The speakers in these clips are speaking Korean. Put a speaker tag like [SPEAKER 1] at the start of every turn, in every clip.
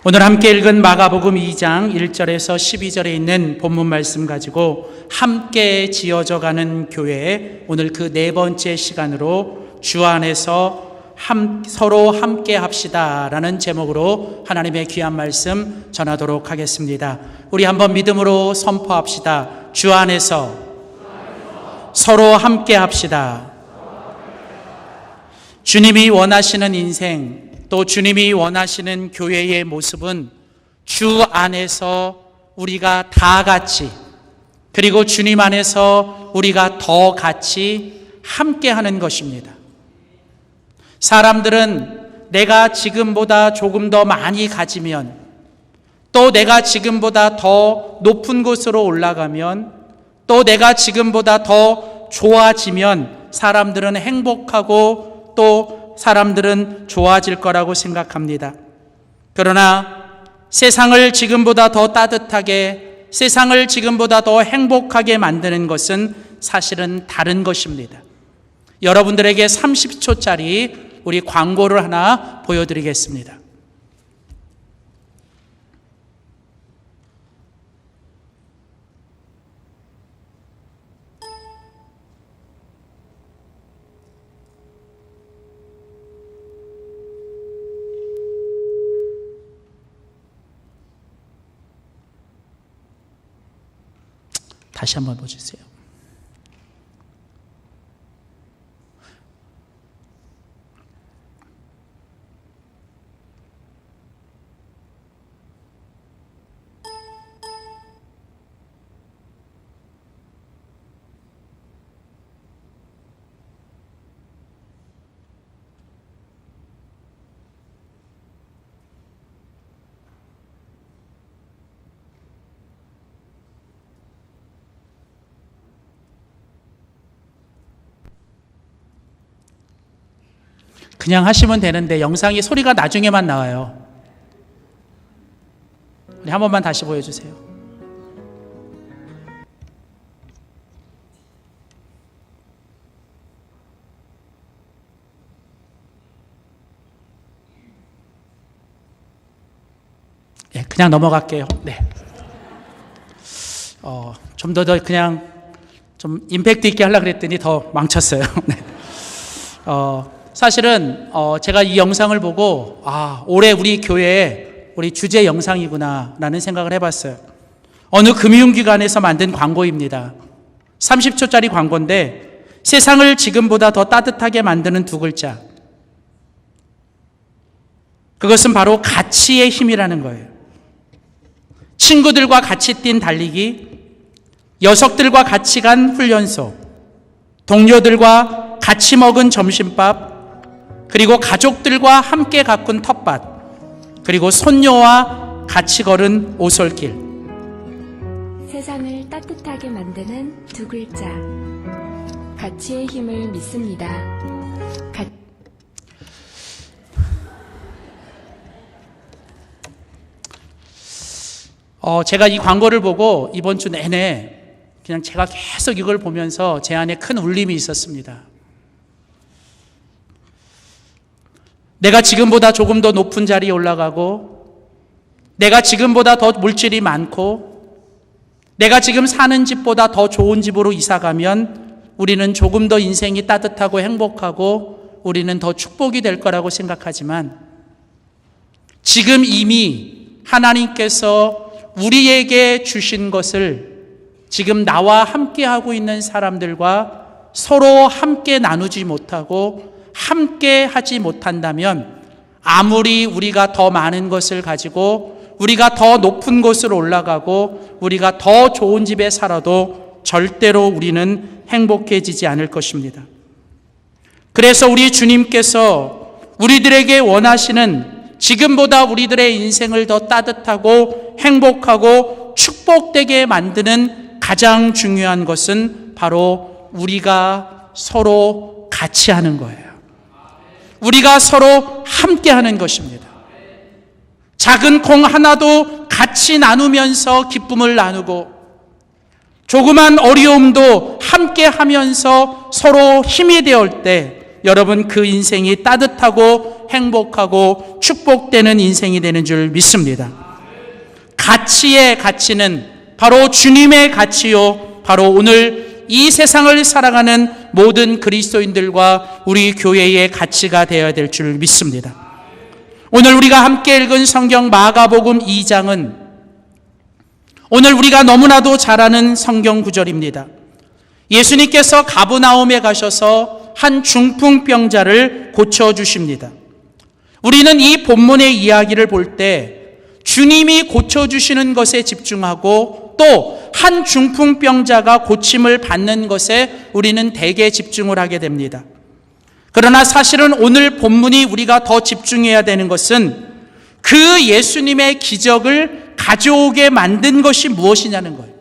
[SPEAKER 1] 오늘 함께 읽은 마가복음 2장 1절에서 12절에 있는 본문 말씀 가지고 함께 지어져가는 교회, 오늘 그 네 번째 시간으로 주 안에서 서로 함께 합시다 라는 제목으로 하나님의 귀한 말씀 전하도록 하겠습니다. 우리 한번 믿음으로 선포합시다. 주 안에서 서로 함께 합시다. 주님이 원하시는 인생, 또 주님이 원하시는 교회의 모습은 주 안에서 우리가 다 같이, 그리고 주님 안에서 우리가 더 같이 함께 하는 것입니다. 사람들은 내가 지금보다 조금 더 많이 가지면, 또 내가 지금보다 더 높은 곳으로 올라가면, 또 내가 지금보다 더 좋아지면 사람들은 행복하고 또 사람들은 좋아질 거라고 생각합니다. 그러나 세상을 지금보다 더 따뜻하게, 세상을 지금보다 더 행복하게 만드는 것은 사실은 다른 것입니다. 여러분들에게 30초짜리 우리 광고를 하나 보여드리겠습니다. 다시 한번 보여주세요. 그냥 하시면 되는데 영상이 소리가 나중에만 나와요. 우리 한 번만 다시 보여주세요. 네, 그냥 넘어갈게요. 네. 좀 더 그냥 좀 임팩트 있게 하려고 그랬더니 더 망쳤어요. 네. 사실은 제가 이 영상을 보고 올해 우리 교회에 우리 주제 영상이구나 라는 생각을 해봤어요. 어느 금융기관에서 만든 광고입니다. 30초짜리 광고인데 세상을 지금보다 더 따뜻하게 만드는 두 글자, 그것은 바로 가치의 힘이라는 거예요. 친구들과 같이 뛴 달리기, 녀석들과 같이 간 훈련소, 동료들과 같이 먹은 점심밥, 그리고 가족들과 함께 가꾼 텃밭, 그리고 손녀와 같이 걸은 오솔길.
[SPEAKER 2] 세상을 따뜻하게 만드는 두 글자, 가치의 힘을 믿습니다.
[SPEAKER 1] 제가 이 광고를 보고 이번 주 내내 그냥 제가 계속 이걸 보면서 제 안에 큰 울림이 있었습니다. 내가 지금보다 조금 더 높은 자리에 올라가고, 내가 지금보다 더 물질이 많고, 내가 지금 사는 집보다 더 좋은 집으로 이사가면 우리는 조금 더 인생이 따뜻하고 행복하고 우리는 더 축복이 될 거라고 생각하지만, 지금 이미 하나님께서 우리에게 주신 것을 지금 나와 함께하고 있는 사람들과 서로 함께 나누지 못하고 함께 하지 못한다면, 아무리 우리가 더 많은 것을 가지고 우리가 더 높은 곳으로 올라가고 우리가 더 좋은 집에 살아도 절대로 우리는 행복해지지 않을 것입니다. 그래서 우리 주님께서 우리들에게 원하시는, 지금보다 우리들의 인생을 더 따뜻하고 행복하고 축복되게 만드는 가장 중요한 것은 바로 우리가 서로 같이 하는 거예요. 우리가 서로 함께 하는 것입니다. 작은 콩 하나도 같이 나누면서 기쁨을 나누고, 조그만 어려움도 함께 하면서 서로 힘이 되어 때 여러분 그 인생이 따뜻하고 행복하고 축복되는 인생이 되는 줄 믿습니다. 가치의 가치는 바로 주님의 가치요, 바로 오늘 이 세상을 살아가는 모든 그리스도인들과 우리 교회의 가치가 되어야 될 줄 믿습니다. 오늘 우리가 함께 읽은 성경 마가복음 2장은 오늘 우리가 너무나도 잘 아는 성경 구절입니다. 예수님께서 가브나움에 가셔서 한 중풍병자를 고쳐주십니다. 우리는 이 본문의 이야기를 볼 때 주님이 고쳐주시는 것에 집중하고 또 한 중풍병자가 고침을 받는 것에 우리는 대개 집중을 하게 됩니다. 그러나 사실은 오늘 본문이 우리가 더 집중해야 되는 것은 그 예수님의 기적을 가져오게 만든 것이 무엇이냐는 거예요.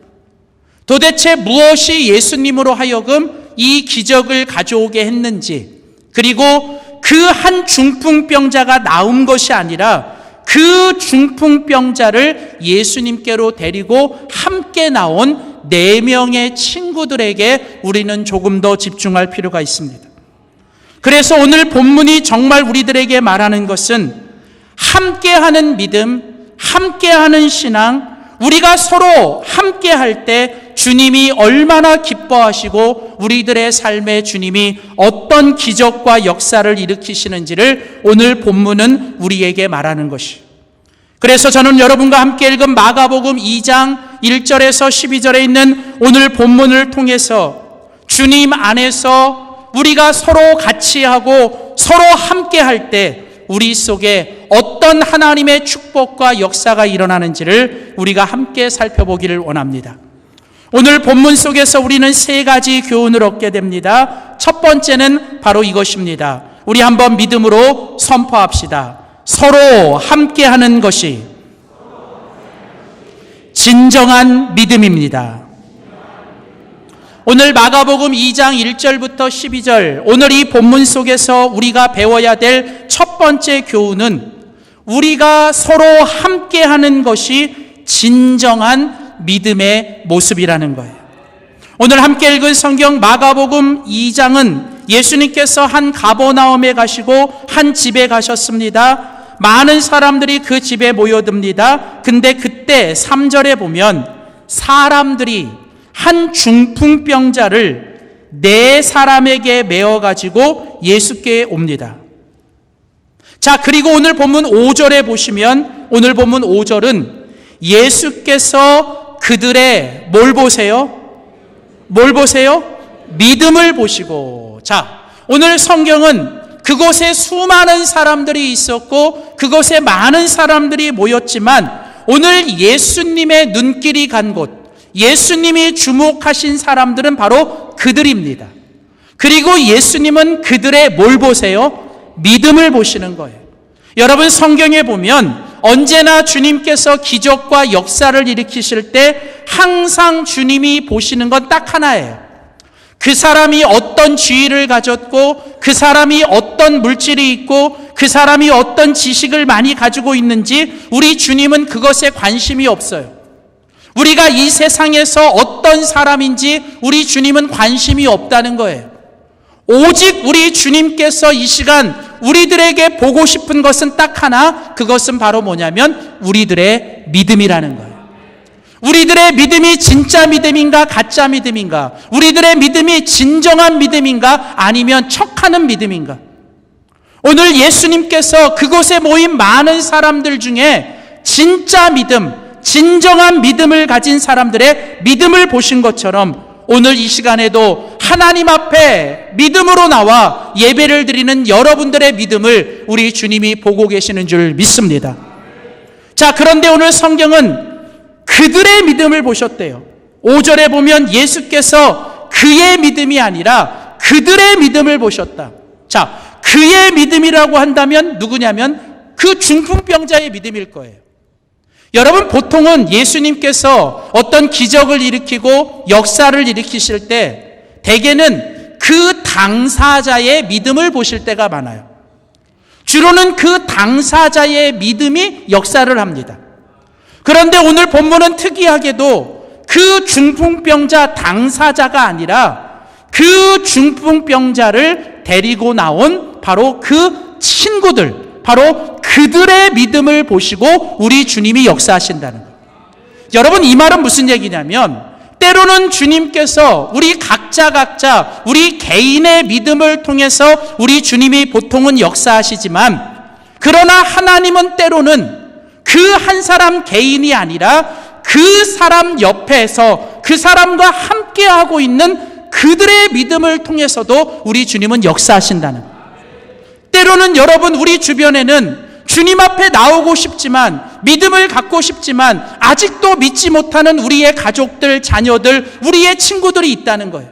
[SPEAKER 1] 도대체 무엇이 예수님으로 하여금 이 기적을 가져오게 했는지, 그리고 그 한 중풍병자가 나온 것이 아니라 그 중풍병자를 예수님께로 데리고 함께 나온 4명의 친구들에게 우리는 조금 더 집중할 필요가 있습니다. 그래서 오늘 본문이 정말 우리들에게 말하는 것은 함께하는 믿음, 함께하는 신앙, 우리가 서로 함께할 때 주님이 얼마나 기뻐하시고 우리들의 삶에 주님이 어떤 기적과 역사를 일으키시는지를 오늘 본문은 우리에게 말하는 것이. 그래서 저는 여러분과 함께 읽은 마가복음 2장 1절에서 12절에 있는 오늘 본문을 통해서 주님 안에서 우리가 서로 같이 하고 서로 함께할 때 우리 속에 어떤 하나님의 축복과 역사가 일어나는지를 우리가 함께 살펴보기를 원합니다. 오늘 본문 속에서 우리는 3가지 교훈을 얻게 됩니다. 첫 번째는 바로 이것입니다. 우리 한번 믿음으로 선포합시다. 서로 함께하는 것이 진정한 믿음입니다. 오늘 마가복음 2장 1절부터 12절, 오늘 이 본문 속에서 우리가 배워야 될 첫 번째 교훈은 우리가 서로 함께하는 것이 진정한 믿음의 모습이라는 거예요. 오늘 함께 읽은 성경 마가복음 2장은 예수님께서 한 가버나움에 가시고 한 집에 가셨습니다. 많은 사람들이 그 집에 모여듭니다. 근데 그때 3절에 보면 사람들이 한 중풍병자를 4사람에게 메어가지고 예수께 옵니다. 자, 그리고 오늘 본문 5절에 보시면 오늘 본문 5절은 예수께서 그들의 뭘 보세요? 뭘 보세요? 믿음을 보시고. 자, 오늘 성경은 그곳에 수많은 사람들이 있었고 그곳에 많은 사람들이 모였지만 오늘 예수님의 눈길이 간 곳, 예수님이 주목하신 사람들은 바로 그들입니다. 그리고 예수님은 그들의 뭘 보세요? 믿음을 보시는 거예요. 여러분, 성경에 보면 언제나 주님께서 기적과 역사를 일으키실 때 항상 주님이 보시는 건 딱 하나예요. 그 사람이 어떤 지위를 가졌고 그 사람이 어떤 물질이 있고 그 사람이 어떤 지식을 많이 가지고 있는지 우리 주님은 그것에 관심이 없어요. 우리가 이 세상에서 어떤 사람인지 우리 주님은 관심이 없다는 거예요. 오직 우리 주님께서 이 시간 우리들에게 보고 싶은 것은 딱 하나, 그것은 바로 뭐냐면 우리들의 믿음이라는 거예요. 우리들의 믿음이 진짜 믿음인가 가짜 믿음인가, 우리들의 믿음이 진정한 믿음인가 아니면 척하는 믿음인가. 오늘 예수님께서 그곳에 모인 많은 사람들 중에 진짜 믿음, 진정한 믿음을 가진 사람들의 믿음을 보신 것처럼 오늘 이 시간에도 하나님 앞에 믿음으로 나와 예배를 드리는 여러분들의 믿음을 우리 주님이 보고 계시는 줄 믿습니다. 자, 그런데 오늘 성경은 그들의 믿음을 보셨대요. 5절에 보면 예수께서 그의 믿음이 아니라 그들의 믿음을 보셨다. 자, 그의 믿음이라고 한다면 누구냐면 그 중풍병자의 믿음일 거예요. 여러분, 보통은 예수님께서 어떤 기적을 일으키고 역사를 일으키실 때 대개는 그 당사자의 믿음을 보실 때가 많아요. 주로는 그 당사자의 믿음이 역사를 합니다. 그런데 오늘 본문은 특이하게도 그 중풍병자 당사자가 아니라 그 중풍병자를 데리고 나온 바로 그 친구들, 바로 그들의 믿음을 보시고 우리 주님이 역사하신다는 거예요. 여러분, 이 말은 무슨 얘기냐면 때로는 주님께서 우리 각자 우리 개인의 믿음을 통해서 우리 주님이 보통은 역사하시지만, 그러나 하나님은 때로는 그 한 사람 개인이 아니라 그 사람 옆에서 그 사람과 함께하고 있는 그들의 믿음을 통해서도 우리 주님은 역사하신다는 거예요. 때로는 여러분, 우리 주변에는 주님 앞에 나오고 싶지만, 믿음을 갖고 싶지만 아직도 믿지 못하는 우리의 가족들, 자녀들, 우리의 친구들이 있다는 거예요.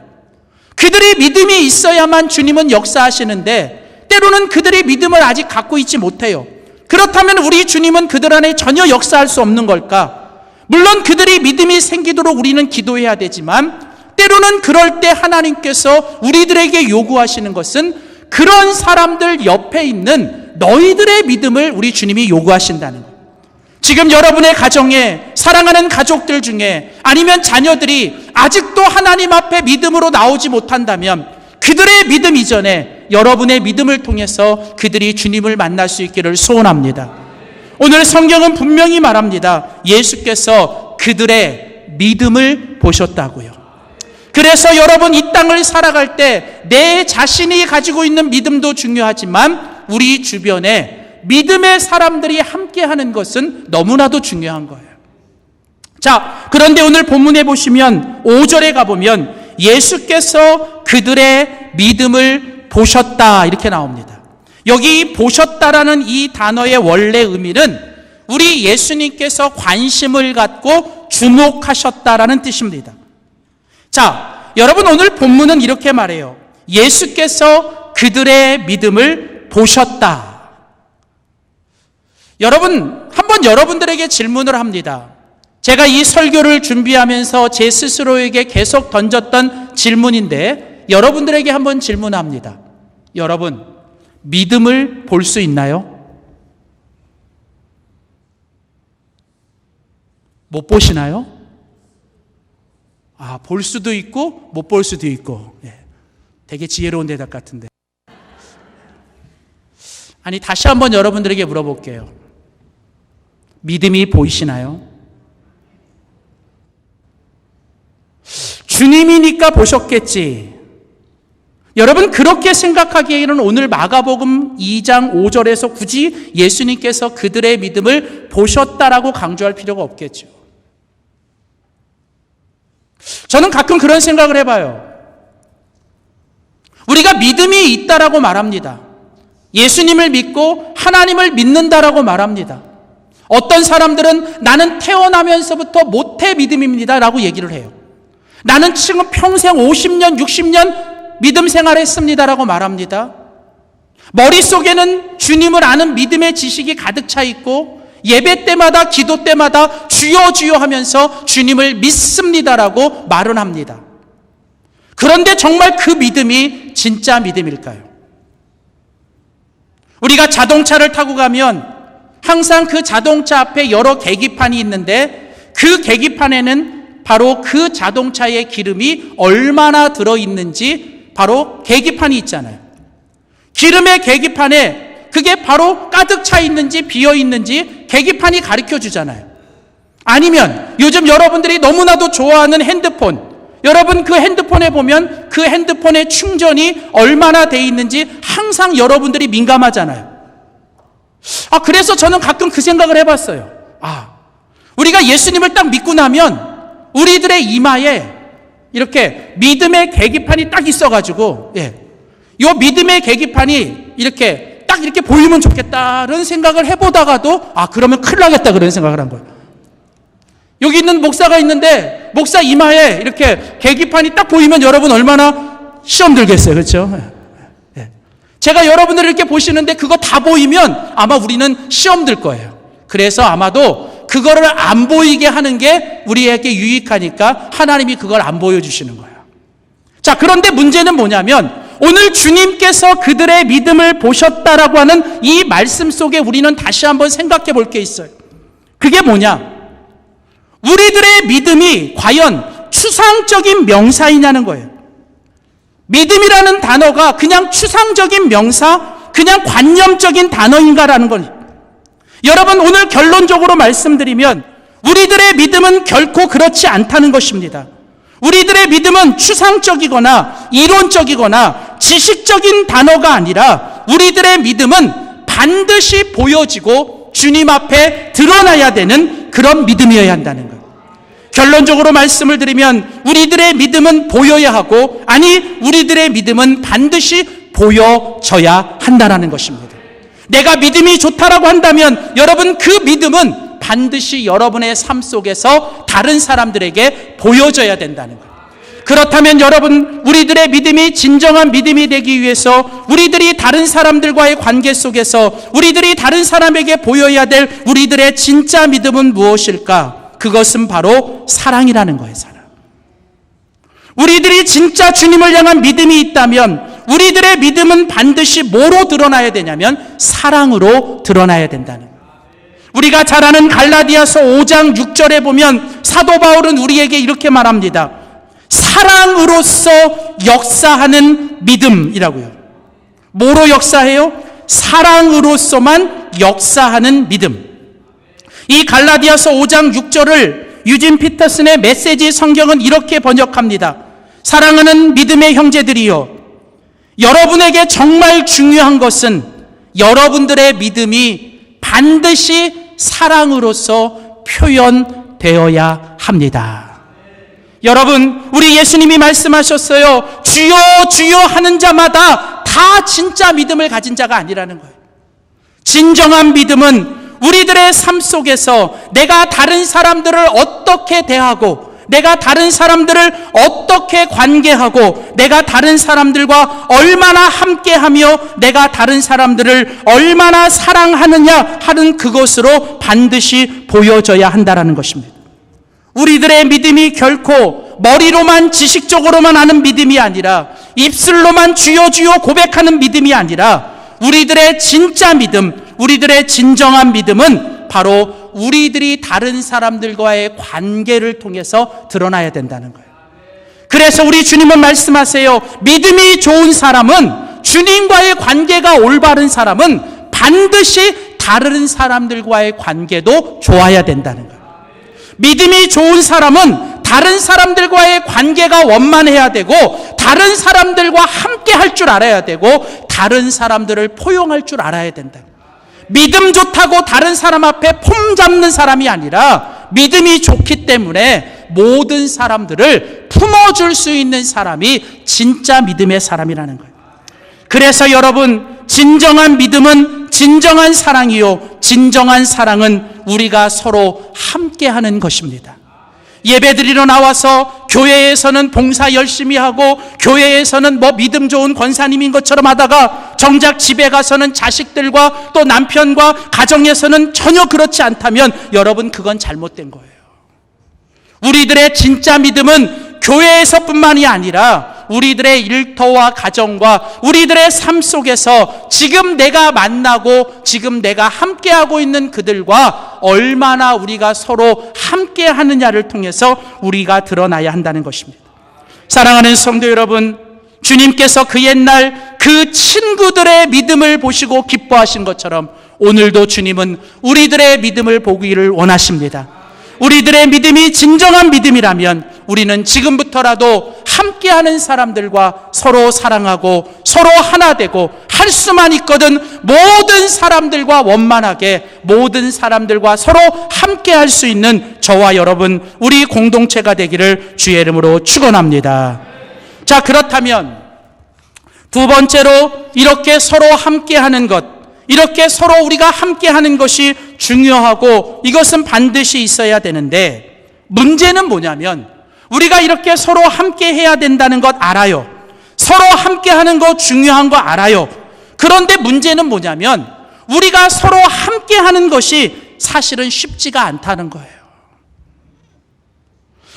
[SPEAKER 1] 그들이 믿음이 있어야만 주님은 역사하시는데 때로는 그들이 믿음을 아직 갖고 있지 못해요. 그렇다면 우리 주님은 그들 안에 전혀 역사할 수 없는 걸까? 물론 그들이 믿음이 생기도록 우리는 기도해야 되지만, 때로는 그럴 때 하나님께서 우리들에게 요구하시는 것은 그런 사람들 옆에 있는 너희들의 믿음을 우리 주님이 요구하신다는 거예요. 지금 여러분의 가정에 사랑하는 가족들 중에, 아니면 자녀들이 아직도 하나님 앞에 믿음으로 나오지 못한다면 그들의 믿음 이전에 여러분의 믿음을 통해서 그들이 주님을 만날 수 있기를 소원합니다. 오늘 성경은 분명히 말합니다. 예수께서 그들의 믿음을 보셨다고요. 그래서 여러분, 이 땅을 살아갈 때 내 자신이 가지고 있는 믿음도 중요하지만 우리 주변에 믿음의 사람들이 함께하는 것은 너무나도 중요한 거예요. 자, 그런데 오늘 본문에 보시면 5절에 가보면 예수께서 그들의 믿음을 보셨다 이렇게 나옵니다. 여기 보셨다라는 이 단어의 원래 의미는 우리 예수님께서 관심을 갖고 주목하셨다라는 뜻입니다. 자, 여러분, 오늘 본문은 이렇게 말해요. 예수께서 그들의 믿음을 보셨다. 여러분, 한번 여러분들에게 질문을 합니다. 제가 이 설교를 준비하면서 제 스스로에게 계속 던졌던 질문인데 여러분들에게 한번 질문합니다. 여러분, 믿음을 볼 수 있나요? 못 보시나요? 볼 수도 있고 못 볼 수도 있고. 되게 지혜로운 대답 같은데. 아니, 다시 한번 여러분들에게 물어볼게요. 믿음이 보이시나요? 주님이니까 보셨겠지. 여러분, 그렇게 생각하기에는 오늘 마가복음 2장 5절에서 굳이 예수님께서 그들의 믿음을 보셨다라고 강조할 필요가 없겠죠. 저는 가끔 그런 생각을 해봐요. 우리가 믿음이 있다라고 말합니다. 예수님을 믿고 하나님을 믿는다라고 말합니다. 어떤 사람들은 나는 태어나면서부터 모태 믿음입니다 라고 얘기를 해요. 나는 지금 평생 50년, 60년 믿음 생활했습니다라고 말합니다. 머릿속에는 주님을 아는 믿음의 지식이 가득 차 있고 예배 때마다, 기도 때마다 주여 주여 하면서 주님을 믿습니다라고 말은 합니다. 그런데 정말 그 믿음이 진짜 믿음일까요? 우리가 자동차를 타고 가면 항상 그 자동차 앞에 여러 계기판이 있는데 그 계기판에는 바로 그 자동차의 기름이 얼마나 들어있는지 바로 계기판이 있잖아요. 기름의 계기판에 그게 바로 가득 차 있는지 비어 있는지 계기판이 가르쳐 주잖아요. 아니면 요즘 여러분들이 너무나도 좋아하는 핸드폰, 여러분 그 핸드폰에 보면 그 핸드폰의 충전이 얼마나 돼 있는지 항상 여러분들이 민감하잖아요. 그래서 저는 가끔 그 생각을 해봤어요. 우리가 예수님을 딱 믿고 나면 우리들의 이마에 이렇게 믿음의 계기판이 딱 있어가지고, 요 믿음의 계기판이 이렇게 딱 이렇게 보이면 좋겠다는 생각을 해보다가도 그러면 큰일 나겠다 그런 생각을 한 거예요. 여기 있는 목사가 있는데 목사 이마에 이렇게 계기판이 딱 보이면 여러분 얼마나 시험 들겠어요. 그렇죠? 제가 여러분들 이렇게 보시는데 그거 다 보이면 아마 우리는 시험 들 거예요. 그래서 아마도 그거를 안 보이게 하는 게 우리에게 유익하니까 하나님이 그걸 안 보여주시는 거예요. 자, 그런데 문제는 뭐냐면 오늘 주님께서 그들의 믿음을 보셨다라고 하는 이 말씀 속에 우리는 다시 한번 생각해 볼 게 있어요. 그게 뭐냐? 우리들의 믿음이 과연 추상적인 명사이냐는 거예요. 믿음이라는 단어가 그냥 추상적인 명사, 그냥 관념적인 단어인가라는 걸. 여러분, 오늘 결론적으로 말씀드리면 우리들의 믿음은 결코 그렇지 않다는 것입니다. 우리들의 믿음은 추상적이거나 이론적이거나 지식적인 단어가 아니라 우리들의 믿음은 반드시 보여지고 주님 앞에 드러나야 되는 그런 믿음이어야 한다는 거예요. 결론적으로 말씀을 드리면 우리들의 믿음은 보여야 하고, 아니, 우리들의 믿음은 반드시 보여져야 한다는 것입니다. 내가 믿음이 좋다라고 한다면 여러분, 그 믿음은 반드시 여러분의 삶 속에서 다른 사람들에게 보여져야 된다는 거예요. 그렇다면 여러분, 우리들의 믿음이 진정한 믿음이 되기 위해서 우리들이 다른 사람들과의 관계 속에서 우리들이 다른 사람에게 보여야 될 우리들의 진짜 믿음은 무엇일까? 그것은 바로 사랑이라는 거예요. 사랑. 우리들이 진짜 주님을 향한 믿음이 있다면 우리들의 믿음은 반드시 뭐로 드러나야 되냐면 사랑으로 드러나야 된다는 거예요. 우리가 잘 아는 갈라디아서 5장 6절에 보면 사도 바울은 우리에게 이렇게 말합니다. 사랑으로서 역사하는 믿음이라고요. 뭐로 역사해요? 사랑으로서만 역사하는 믿음. 이 갈라디아서 5장 6절을 유진 피터슨의 메시지 성경은 이렇게 번역합니다. 사랑하는 믿음의 형제들이여, 여러분에게 정말 중요한 것은 여러분들의 믿음이 반드시 사랑으로서 표현되어야 합니다. 여러분, 우리 예수님이 말씀하셨어요. 주여 주여 하는 자마다 다 진짜 믿음을 가진 자가 아니라는 거예요. 진정한 믿음은 우리들의 삶 속에서 내가 다른 사람들을 어떻게 대하고, 내가 다른 사람들을 어떻게 관계하고, 내가 다른 사람들과 얼마나 함께하며 내가 다른 사람들을 얼마나 사랑하느냐 하는 그것으로 반드시 보여져야 한다는 것입니다. 우리들의 믿음이 결코 머리로만 지식적으로만 하는 믿음이 아니라, 입술로만 주여 주여 고백하는 믿음이 아니라, 우리들의 진짜 믿음, 우리들의 진정한 믿음은 바로 우리들이 다른 사람들과의 관계를 통해서 드러나야 된다는 거예요. 그래서 우리 주님은 말씀하세요. 믿음이 좋은 사람은, 주님과의 관계가 올바른 사람은 반드시 다른 사람들과의 관계도 좋아야 된다는 거예요. 믿음이 좋은 사람은 다른 사람들과의 관계가 원만해야 되고, 다른 사람들과 함께 할 줄 알아야 되고, 다른 사람들을 포용할 줄 알아야 된다. 믿음 좋다고 다른 사람 앞에 폼 잡는 사람이 아니라, 믿음이 좋기 때문에 모든 사람들을 품어줄 수 있는 사람이 진짜 믿음의 사람이라는 거예요. 그래서 여러분, 진정한 믿음은 진정한 사랑이요, 진정한 사랑은 우리가 서로 함께하는 것입니다. 예배드리러 나와서 교회에서는 봉사 열심히 하고, 교회에서는 믿음 좋은 권사님인 것처럼 하다가 정작 집에 가서는 자식들과 또 남편과 가정에서는 전혀 그렇지 않다면 여러분, 그건 잘못된 거예요. 우리들의 진짜 믿음은 교회에서뿐만이 아니라 우리들의 일터와 가정과 우리들의 삶 속에서 지금 내가 만나고 지금 내가 함께하고 있는 그들과 얼마나 우리가 서로 함께하느냐를 통해서 우리가 드러나야 한다는 것입니다. 사랑하는 성도 여러분, 주님께서 그 옛날 그 친구들의 믿음을 보시고 기뻐하신 것처럼 오늘도 주님은 우리들의 믿음을 보기를 원하십니다. 우리들의 믿음이 진정한 믿음이라면 우리는 지금부터라도 함께하는 사람들과 서로 사랑하고 서로 하나 되고, 할 수만 있거든 모든 사람들과 원만하게, 모든 사람들과 서로 함께할 수 있는 저와 여러분, 우리 공동체가 되기를 주의 이름으로 축원합니다. 자, 그렇다면 두 번째로 이렇게 서로 함께하는 것, 이렇게 서로 우리가 함께하는 것이 중요하고 이것은 반드시 있어야 되는데, 문제는 뭐냐면 우리가 이렇게 서로 함께해야 된다는 것 알아요. 서로 함께하는 것 중요한 거 알아요. 그런데 문제는 뭐냐면 우리가 서로 함께하는 것이 사실은 쉽지가 않다는 거예요.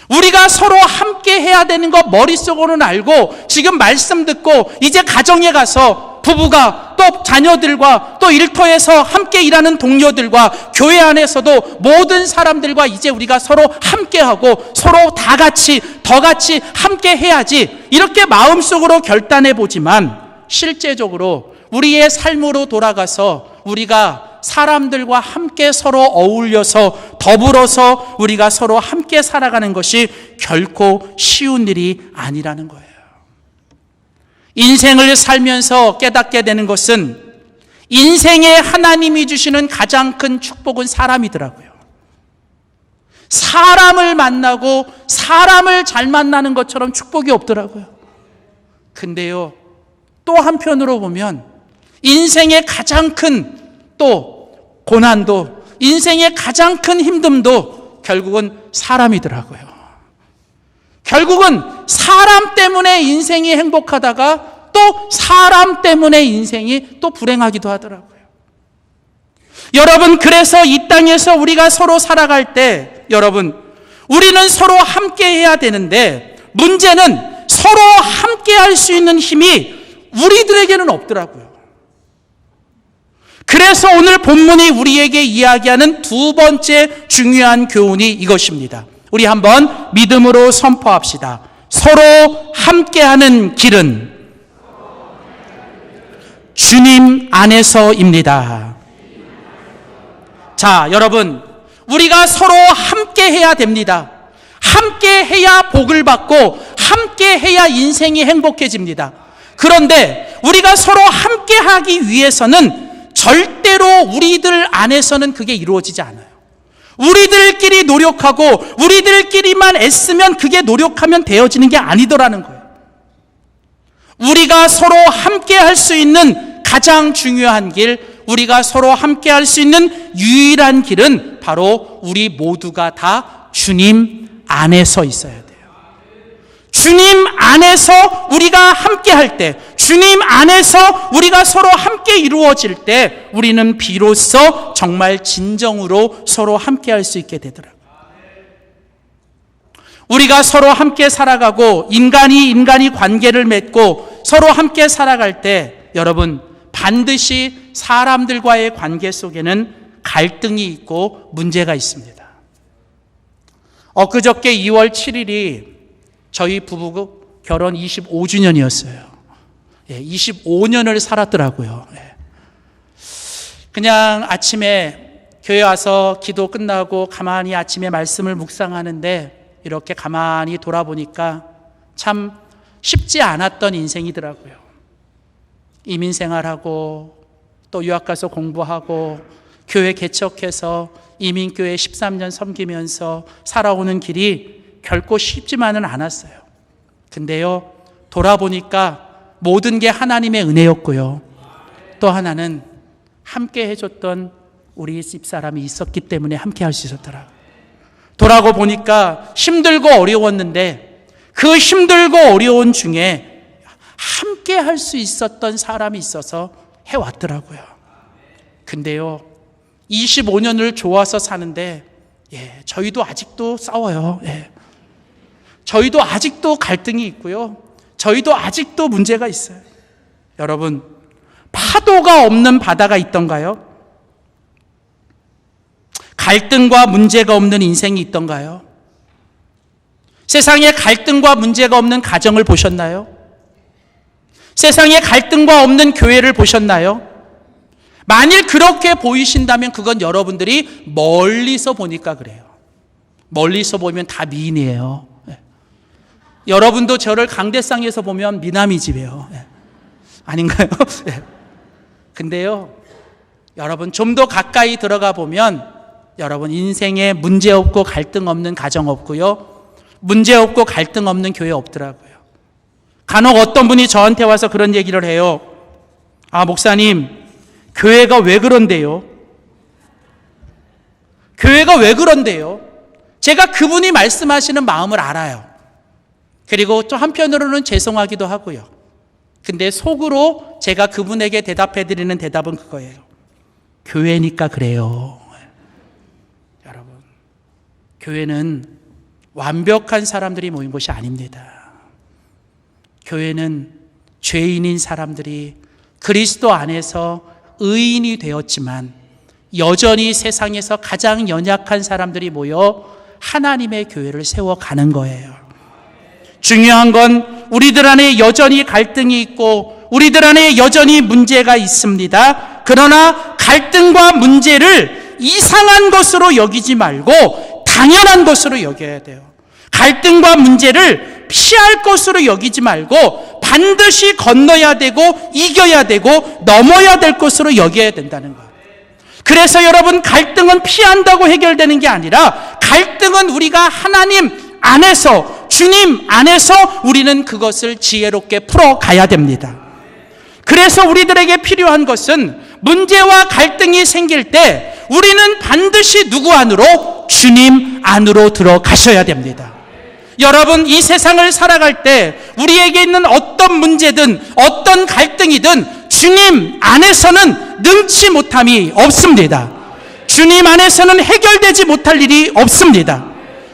[SPEAKER 1] 우리가 서로 함께 해야 되는 거 머릿속으로는 알고 지금 말씀 듣고 이제 가정에 가서 부부가 또 자녀들과 또 일터에서 함께 일하는 동료들과 교회 안에서도 모든 사람들과 이제 우리가 서로 함께하고 서로 다 같이 더 같이 함께 해야지 이렇게 마음속으로 결단해 보지만 실제적으로 우리의 삶으로 돌아가서 우리가 사람들과 함께 서로 어울려서 더불어서 우리가 서로 함께 살아가는 것이 결코 쉬운 일이 아니라는 거예요. 인생을 살면서 깨닫게 되는 것은 인생에 하나님이 주시는 가장 큰 축복은 사람이더라고요. 사람을 만나고 사람을 잘 만나는 것처럼 축복이 없더라고요. 근데요, 또 한편으로 보면 인생의 가장 큰 또 고난도, 인생의 가장 큰 힘듦도 결국은 사람이더라고요. 결국은 사람 때문에 인생이 행복하다가 또 사람 때문에 인생이 또 불행하기도 하더라고요. 여러분, 그래서 이 땅에서 우리가 서로 살아갈 때 여러분, 우리는 서로 함께 해야 되는데 문제는 서로 함께 할 수 있는 힘이 우리들에게는 없더라고요. 그래서 오늘 본문이 우리에게 이야기하는 두 번째 중요한 교훈이 이것입니다. 우리 한번 믿음으로 선포합시다. 서로 함께하는 길은 주님 안에서입니다. 자, 여러분, 우리가 서로 함께해야 됩니다. 함께해야 복을 받고 함께해야 인생이 행복해집니다. 그런데 우리가 서로 함께하기 위해서는 절대로 우리들 안에서는 그게 이루어지지 않아요. 우리들끼리 노력하고 우리들끼리만 애쓰면 그게 노력하면 되어지는 게 아니더라는 거예요. 우리가 서로 함께 할 수 있는 가장 중요한 길, 우리가 서로 함께 할 수 있는 유일한 길은 바로 우리 모두가 다 주님 안에서 있어야 돼요. 주님 안에서 우리가 함께 할 때, 주님 안에서 우리가 서로 함께 이루어질 때 우리는 비로소 정말 진정으로 서로 함께 할 수 있게 되더라고요. 우리가 서로 함께 살아가고 인간이 관계를 맺고 서로 함께 살아갈 때 여러분, 반드시 사람들과의 관계 속에는 갈등이 있고 문제가 있습니다. 엊그저께 2월 7일이 저희 부부 결혼 25주년이었어요. 25년을 살았더라고요. 그냥 아침에 교회 와서 기도 끝나고 가만히 아침에 말씀을 묵상하는데 이렇게 가만히 돌아보니까 참 쉽지 않았던 인생이더라고요. 이민생활하고 또 유학 가서 공부하고 교회 개척해서 이민교회 13년 섬기면서 살아오는 길이 결코 쉽지만은 않았어요. 근데요, 돌아보니까 모든 게 하나님의 은혜였고요. 또 하나는 함께 해줬던 우리 집사람이 있었기 때문에 함께 할 수 있었더라. 돌아보니까 힘들고 어려웠는데 그 힘들고 어려운 중에 함께 할 수 있었던 사람이 있어서 해왔더라고요. 근데요, 25년을 좋아서 사는데 저희도 아직도 싸워요. 저희도 아직도 갈등이 있고요. 저희도 아직도 문제가 있어요. 여러분, 파도가 없는 바다가 있던가요? 갈등과 문제가 없는 인생이 있던가요? 세상에 갈등과 문제가 없는 가정을 보셨나요? 세상에 갈등과 없는 교회를 보셨나요? 만일 그렇게 보이신다면 그건 여러분들이 멀리서 보니까 그래요. 멀리서 보면 다 미인이에요. 여러분도 저를 강대상에서 보면 미남이지요. 아닌가요? 근데요, 여러분 좀 더 가까이 들어가 보면 여러분 인생에 문제 없고 갈등 없는 가정 없고요. 문제 없고 갈등 없는 교회 없더라고요. 간혹 어떤 분이 저한테 와서 그런 얘기를 해요. 아, 목사님, 교회가 왜 그런데요? 교회가 왜 그런데요? 제가 그분이 말씀하시는 마음을 알아요. 그리고 또 한편으로는 죄송하기도 하고요. 근데 속으로 제가 그분에게 대답해 드리는 대답은 그거예요. 교회니까 그래요. 여러분, 교회는 완벽한 사람들이 모인 곳이 아닙니다. 교회는 죄인인 사람들이 그리스도 안에서 의인이 되었지만 여전히 세상에서 가장 연약한 사람들이 모여 하나님의 교회를 세워가는 거예요. 중요한 건 우리들 안에 여전히 갈등이 있고 우리들 안에 여전히 문제가 있습니다. 그러나 갈등과 문제를 이상한 것으로 여기지 말고 당연한 것으로 여겨야 돼요. 갈등과 문제를 피할 것으로 여기지 말고 반드시 건너야 되고 이겨야 되고 넘어야 될 것으로 여겨야 된다는 거예요. 그래서 여러분, 갈등은 피한다고 해결되는 게 아니라 갈등은 우리가 하나님 안에서, 주님 안에서 우리는 그것을 지혜롭게 풀어가야 됩니다. 그래서 우리들에게 필요한 것은 문제와 갈등이 생길 때 우리는 반드시 누구 안으로? 주님 안으로 들어가셔야 됩니다. 여러분, 이 세상을 살아갈 때 우리에게 있는 어떤 문제든 어떤 갈등이든 주님 안에서는 능치 못함이 없습니다. 주님 안에서는 해결되지 못할 일이 없습니다.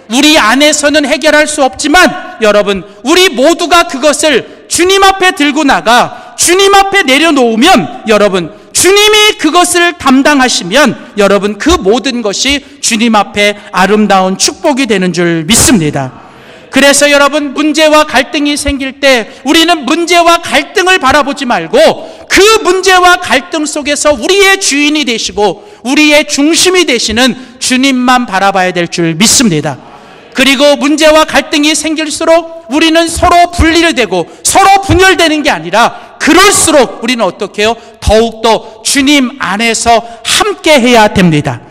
[SPEAKER 1] 우리 안에서는 해결할 수 없지만 여러분, 우리 모두가 그것을 주님 앞에 들고 나가 주님 앞에 내려놓으면 여러분, 주님이 그것을 담당하시면 여러분, 그 모든 것이 주님 앞에 아름다운 축복이 되는 줄 믿습니다. 그래서 여러분, 문제와 갈등이 생길 때 우리는 문제와 갈등을 바라보지 말고 그 문제와 갈등 속에서 우리의 주인이 되시고 우리의 중심이 되시는 주님만 바라봐야 될 줄 믿습니다. 그리고 문제와 갈등이 생길수록 우리는 서로 분리를 되고 서로 분열되는 게 아니라 그럴수록 우리는 어떻게 해요? 더욱더 주님 안에서 함께 해야 됩니다.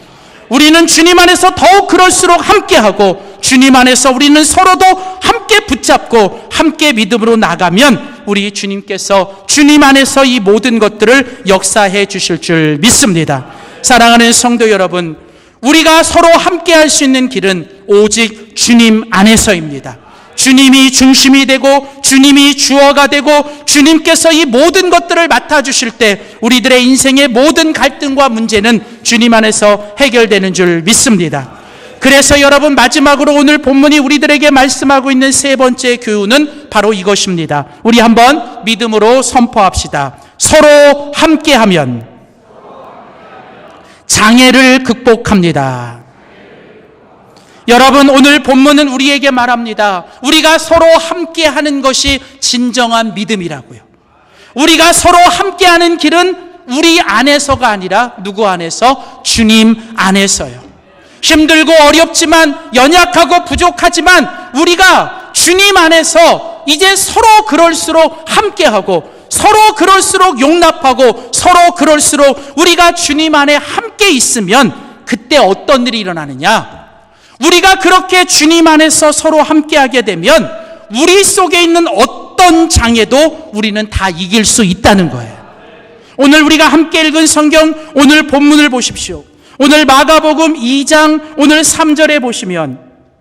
[SPEAKER 1] 우리는 주님 안에서 더욱 그럴수록 함께하고 주님 안에서 우리는 서로도 함께 붙잡고 함께 믿음으로 나가면 우리 주님께서 주님 안에서 이 모든 것들을 역사해 주실 줄 믿습니다. 사랑하는 성도 여러분, 우리가 서로 함께 할 수 있는 길은 오직 주님 안에서입니다. 주님이 중심이 되고 주님이 주어가 되고 주님께서 이 모든 것들을 맡아주실 때 우리들의 인생의 모든 갈등과 문제는 주님 안에서 해결되는 줄 믿습니다. 그래서 여러분, 마지막으로 오늘 본문이 우리들에게 말씀하고 있는 세 번째 교훈은 바로 이것입니다. 우리 한번 믿음으로 선포합시다. 서로 함께하면 장애를 극복합니다. 여러분, 오늘 본문은 우리에게 말합니다. 우리가 서로 함께하는 것이 진정한 믿음이라고요. 우리가 서로 함께하는 길은 우리 안에서가 아니라 누구 안에서? 주님 안에서요. 힘들고 어렵지만 연약하고 부족하지만 우리가 주님 안에서 이제 서로 그럴수록 함께하고 서로 그럴수록 용납하고 서로 그럴수록 우리가 주님 안에 함께 있으면 그때 어떤 일이 일어나느냐? 우리가 그렇게 주님 안에서 서로 함께하게 되면 우리 속에 있는 어떤 장애도 우리는 다 이길 수 있다는 거예요. 오늘 우리가 함께 읽은 성경, 오늘 본문을 보십시오. 오늘 마가복음 2장 오늘 3절에 보시면,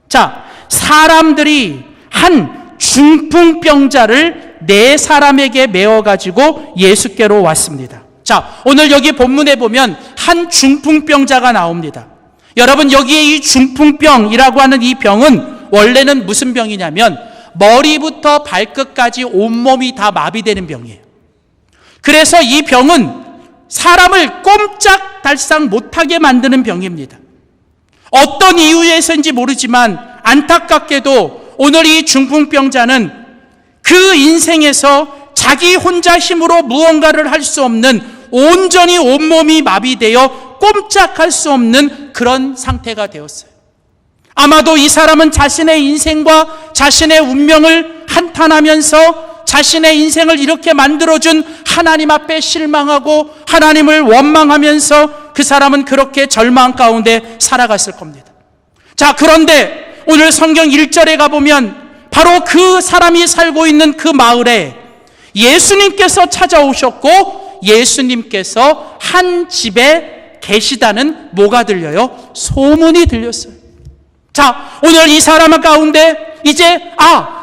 [SPEAKER 1] 자, 사람들이 한 중풍병자를 4사람에게 메어가지고 예수께로 왔습니다. 자, 오늘 여기 본문에 보면 한 중풍병자가 나옵니다. 여러분, 여기에 이 중풍병이라고 하는 이 병은 원래는 무슨 병이냐면 머리부터 발끝까지 온몸이 다 마비되는 병이에요. 그래서 이 병은 사람을 꼼짝달싹 못하게 만드는 병입니다. 어떤 이유에서인지 모르지만 안타깝게도 오늘 이 중풍병자는 그 인생에서 자기 혼자 힘으로 무언가를 할 수 없는, 온전히 온몸이 마비되어 꼼짝할 수 없는 그런 상태가 되었어요. 아마도 이 사람은 자신의 인생과 자신의 운명을 한탄하면서 자신의 인생을 이렇게 만들어준 하나님 앞에 실망하고 하나님을 원망하면서 그 사람은 그렇게 절망 가운데 살아갔을 겁니다. 자, 그런데 오늘 성경 1절에 가보면 바로 그 사람이 살고 있는 그 마을에 예수님께서 찾아오셨고 예수님께서 한 집에 계시다는 뭐가 들려요? 소문이 들렸어요. 자, 오늘 이 사람 가운데 이제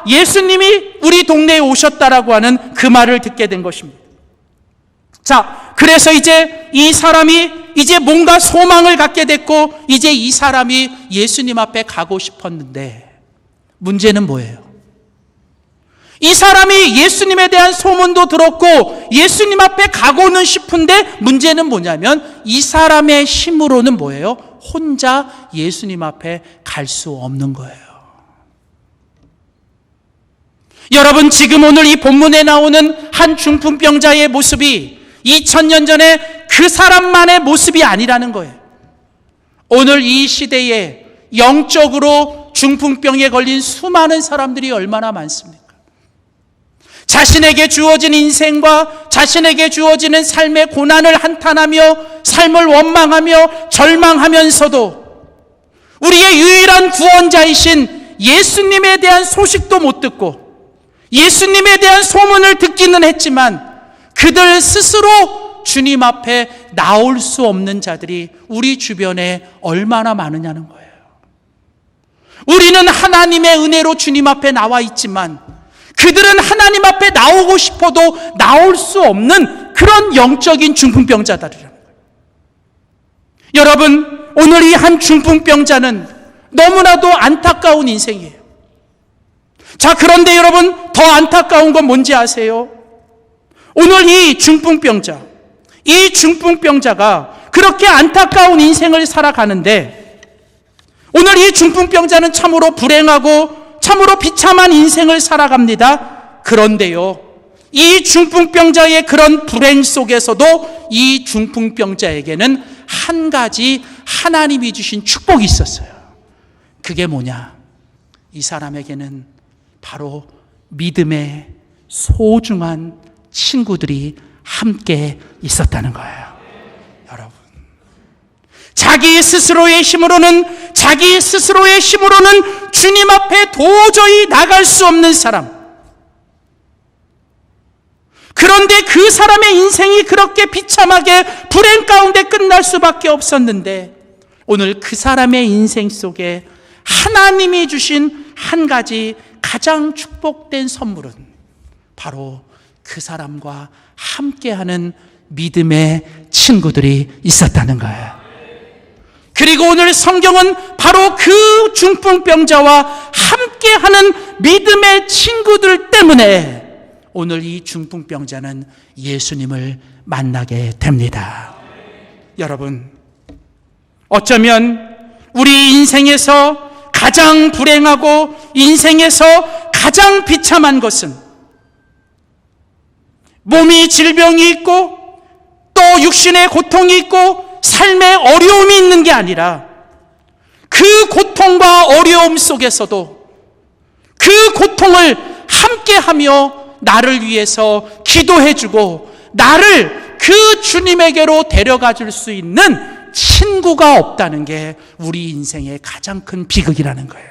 [SPEAKER 1] 예수님이 우리 동네에 오셨다라고 하는 그 말을 듣게 된 것입니다. 자, 그래서 이제 이 사람이 이제 뭔가 소망을 갖게 됐고 이제 이 사람이 예수님 앞에 가고 싶었는데 문제는 뭐예요? 이 사람이 예수님에 대한 소문도 들었고 예수님 앞에 가고는 싶은데 문제는 뭐냐면 이 사람의 힘으로는 뭐예요? 혼자 예수님 앞에 갈 수 없는 거예요. 여러분, 지금 오늘 이 본문에 나오는 한 중풍병자의 모습이 2000년 전에 그 사람만의 모습이 아니라는 거예요. 오늘 이 시대에 영적으로 중풍병에 걸린 수많은 사람들이 얼마나 많습니까? 자신에게 주어진 인생과 자신에게 주어지는 삶의 고난을 한탄하며 삶을 원망하며 절망하면서도 우리의 유일한 구원자이신 예수님에 대한 소식도 못 듣고 예수님에 대한 소문을 듣기는 했지만 그들 스스로 주님 앞에 나올 수 없는 자들이 우리 주변에 얼마나 많으냐는 거예요. 우리는 하나님의 은혜로 주님 앞에 나와 있지만 그들은 하나님 앞에 나오고 싶어도 나올 수 없는 그런 영적인 중풍병자들이라는 거예요. 여러분, 오늘 이 한 중풍병자는 너무나도 안타까운 인생이에요. 자, 그런데 여러분, 더 안타까운 건 뭔지 아세요? 오늘 이 중풍병자가 그렇게 안타까운 인생을 살아가는데 오늘 이 중풍병자는 참으로 불행하고 참으로 비참한 인생을 살아갑니다. 그런데요, 이 중풍병자의 그런 불행 속에서도 이 중풍병자에게는 한 가지 하나님이 주신 축복이 있었어요. 그게 뭐냐? 이 사람에게는 바로 믿음의 소중한 친구들이 함께 있었다는 거예요. 여러분, 자기 스스로의 힘으로는 주님 앞에 도저히 나갈 수 없는 사람. 그런데 그 사람의 인생이 그렇게 비참하게 불행 가운데 끝날 수밖에 없었는데 오늘 그 사람의 인생 속에 하나님이 주신 한 가지 가장 축복된 선물은 바로 그 사람과 함께하는 믿음의 친구들이 있었다는 거예요. 그리고 오늘 성경은 바로 그 중풍병자와 함께하는 믿음의 친구들 때문에 오늘 이 중풍병자는 예수님을 만나게 됩니다. 여러분, 어쩌면 우리 인생에서 가장 불행하고 인생에서 가장 비참한 것은 몸이 질병이 있고 또 육신의 고통이 있고 삶의 어려움이 있는 게 아니라 그 고통과 어려움 속에서도 그 고통을 함께하며 나를 위해서 기도해주고 나를 그 주님에게로 데려가 줄 수 있는 친구가 없다는 게 우리 인생의 가장 큰 비극이라는 거예요.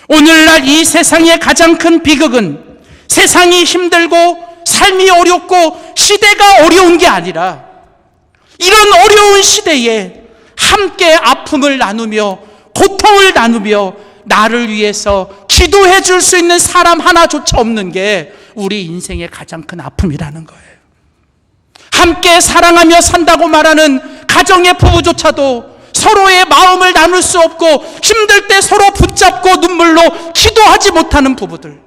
[SPEAKER 1] 오늘날 이 세상의 가장 큰 비극은 세상이 힘들고 삶이 어렵고 시대가 어려운 게 아니라 이런 어려운 시대에 함께 아픔을 나누며 고통을 나누며 나를 위해서 기도해 줄 수 있는 사람 하나조차 없는 게 우리 인생의 가장 큰 아픔이라는 거예요. 함께 사랑하며 산다고 말하는 가정의 부부조차도 서로의 마음을 나눌 수 없고 힘들 때 서로 붙잡고 눈물로 기도하지 못하는 부부들,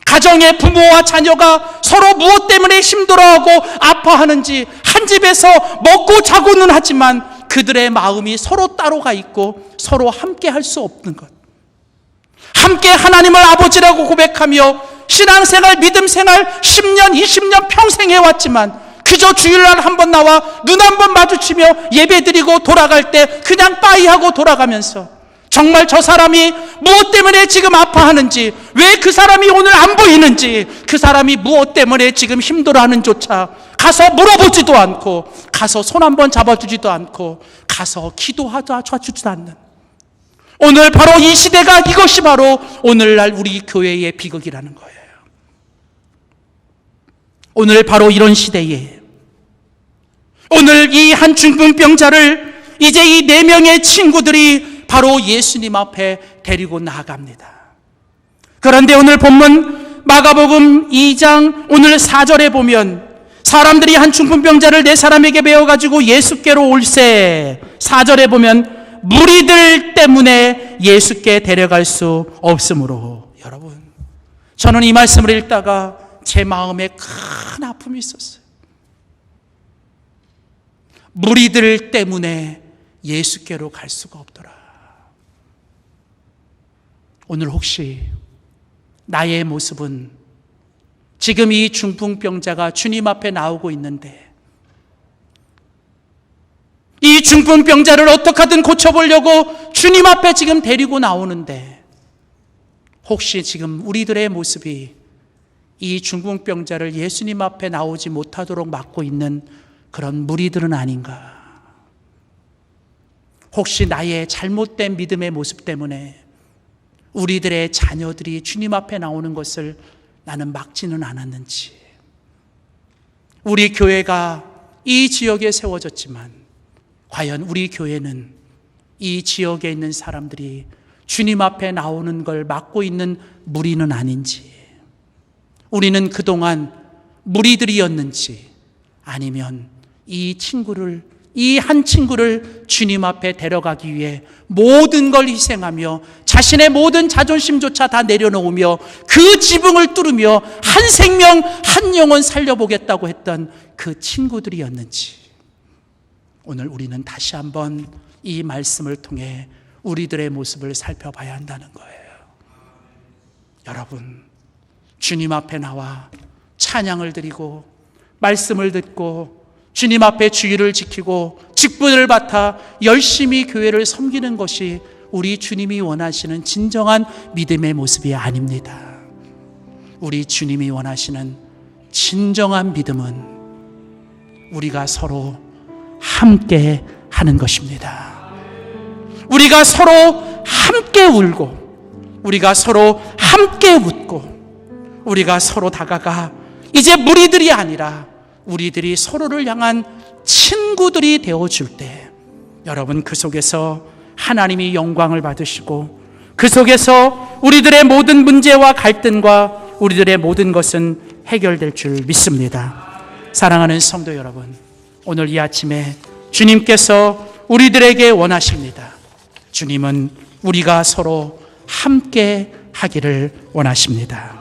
[SPEAKER 1] 가정의 부모와 자녀가 서로 무엇 때문에 힘들어하고 아파하는지 한 집에서 먹고 자고는 하지만 그들의 마음이 서로 따로가 있고 서로 함께 할 수 없는 것, 함께 하나님을 아버지라고 고백하며 신앙생활, 믿음생활 10년, 20년 평생 해왔지만 그저 주일날 한번 나와 눈 한번 마주치며 예배드리고 돌아갈 때 그냥 빠이하고 돌아가면서 정말 저 사람이 무엇 때문에 지금 아파하는지, 왜 그 사람이 오늘 안 보이는지, 그 사람이 무엇 때문에 지금 힘들어하는조차 가서 물어보지도 않고 가서 손 한번 잡아주지도 않고 가서 기도하주지도 않는, 오늘 바로 이 시대가 이것이 바로 오늘날 우리 교회의 비극이라는 거예요. 오늘 바로 이런 시대에 오늘 이 한 중풍병자를 이제 이 4명의 친구들이 바로 예수님 앞에 데리고 나아갑니다. 그런데 오늘 본문 마가복음 2장 오늘 4절에 보면 사람들이 한 중풍병자를 4사람에게 메어가지고 예수께로 올세, 4절에 보면 무리들 때문에 예수께 데려갈 수 없으므로. 여러분, 저는 이 말씀을 읽다가 제 마음에 큰 아픔이 있었어요. 무리들 때문에 예수께로 갈 수가 없더라. 오늘 혹시 나의 모습은 지금 이 중풍병자가 주님 앞에 나오고 있는데, 이 중풍병자를 어떻게 하든 고쳐보려고 주님 앞에 지금 데리고 나오는데, 혹시 지금 우리들의 모습이 이 중풍병자를 예수님 앞에 나오지 못하도록 막고 있는 그런 무리들은 아닌가? 혹시 나의 잘못된 믿음의 모습 때문에 우리들의 자녀들이 주님 앞에 나오는 것을 나는 막지는 않았는지. 우리 교회가 이 지역에 세워졌지만 과연 우리 교회는 이 지역에 있는 사람들이 주님 앞에 나오는 걸 막고 있는 무리는 아닌지, 우리는 그동안 무리들이었는지, 아니면 이 한 친구를 주님 앞에 데려가기 위해 모든 걸 희생하며 자신의 모든 자존심조차 다 내려놓으며 그 지붕을 뚫으며 한 생명 한 영혼 살려보겠다고 했던 그 친구들이었는지, 오늘 우리는 다시 한번 이 말씀을 통해 우리들의 모습을 살펴봐야 한다는 거예요. 여러분, 주님 앞에 나와 찬양을 드리고 말씀을 듣고 주님 앞에 주의를 지키고 직분을 맡아 열심히 교회를 섬기는 것이 우리 주님이 원하시는 진정한 믿음의 모습이 아닙니다. 우리 주님이 원하시는 진정한 믿음은 우리가 서로 함께 하는 것입니다. 우리가 서로 함께 울고, 우리가 서로 함께 웃고, 우리가 서로 다가가 이제 무리들이 아니라 우리들이 서로를 향한 친구들이 되어줄 때, 여러분, 그 속에서 하나님이 영광을 받으시고 그 속에서 우리들의 모든 문제와 갈등과 우리들의 모든 것은 해결될 줄 믿습니다. 사랑하는 성도 여러분, 오늘 이 아침에 주님께서 우리들에게 원하십니다. 주님은 우리가 서로 함께 하기를 원하십니다.